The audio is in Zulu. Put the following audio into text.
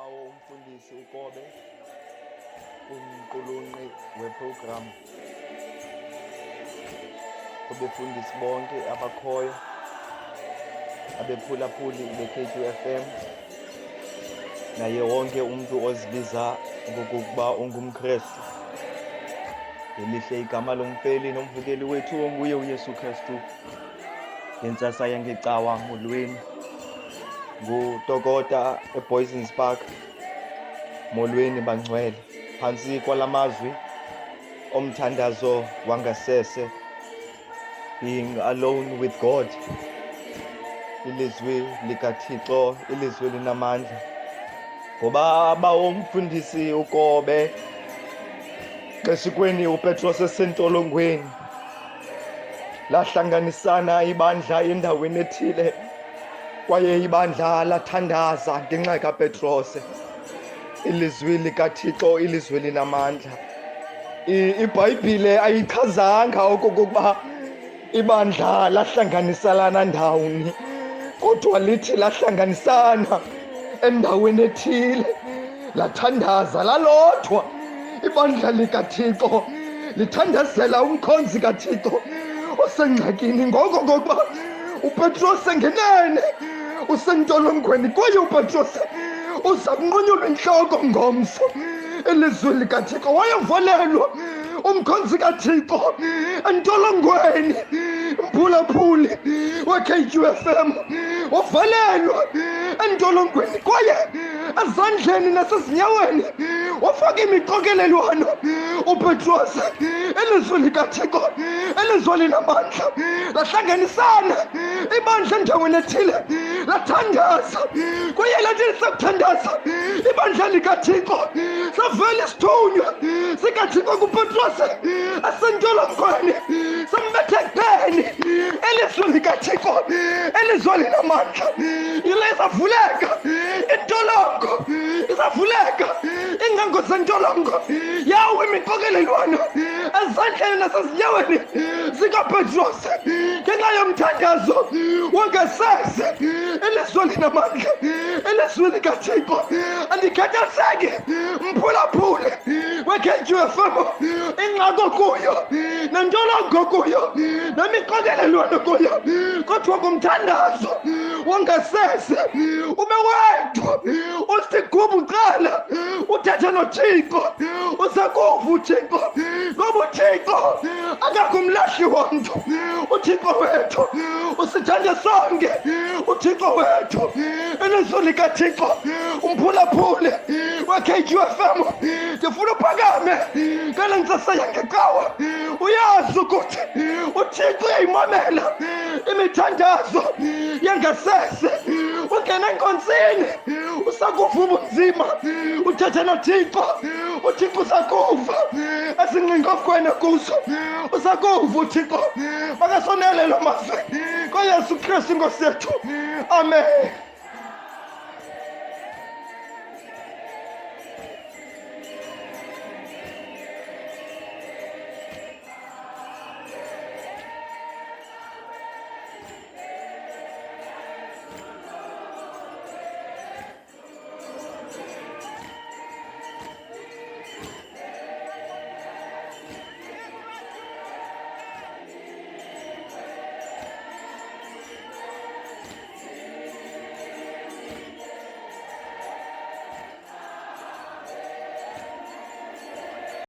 Bawo umfundisi uKobe, umqulunqi weprogram, kubefundisi bonke abakhoyo, abephulaphuli be-K2FM, naye wonke umuntu ozibiza ngokuba ungumKrestu. Ngelihle igama lomfeli nomvukeli wethu onguye uYesu Kristu. Ngentsasa yangecawa molweni, ngutokota eBoysens Park. Molweni bangcwele, phansi kwalamazwi omthandazo wangasese, being alone with God. Ilizwi likaThixo, ilizwi linamandla. Ngoba bawomfundisi uKobe, xeshikweni uPetros esentolongweni, lahlanganisana ibandla endaweni ethile, kwaye ibandla lathandaza ngenxa kaPetros. Ilizwi likaThixo, ilizwi linamandla. iBhayibhile ayichazanga okokuba ibandla lahlanganiselana ndawoni, kodwa lithi lahlanganisana endaweni ethile, lathandaza lalodwa. Ibandla likaThixo lithandazela umkhonzi kaThixo osengxakini, ngoko kokuba uPetros ngenene usentolongweni, kwaye uPetros uza kunqunyulwa intloko ngomso. Ilizwi likaThixo, wayevalelwa umkhonzi kaThixo entolongweni. Mphulaphuli we-K2FM wavalelwa entolongweni, kwaye ezandleni nasezinyaweni wafaka imiqokelelwano uPetros. Ilizwi likaThixo, ilizwi linamandla, lahlanganisana ibandla endaweni ethile, lathandaza, kwaye lathi lisakuthandaza ibandla likaThixo, savela isithunywa sikaThixo kuPetros asentolongweni, sambetha ekupeni. Ilizwi likaThixo, ilizwi linamandla, ile izavuleka intolongo, izavuleka iingango zentolongo, yawo imiqokelelwano ezandleni nasezinyaweni zikaPetros ngenxa yomthandazo wangasese. Ilizwi linamandla, ilizwi likaThixo. Andikhathazeki mphulaphuli we-K2FM, ingxako kuyo nentolongo kuyo nemiqokelelwano kuyo, kodwa ngumthandazo wangasese. Ube wedwa usigubu uqala uthetha noThixo, uzakuva uThixo, ngoba uThixo akangumlahli womntu. uThixo wethu usithanda sonke, uThixo wethu. Ilizwi likaThixo, umphulaphuli we-K2FM, ndifuna uphakame ngale ntsasa yangecawa, uyazi ukuthi uThixo uyayimamela imithandazo yangasese. Ungena enkosini, usakuva ubunzima, uthethe noThixo, uThixo usakuva ezingxingofweni kuzo, usakuva uThixo. Makasonele lo mazwi, ngoYesu Kristu Nkosi yethu, amen.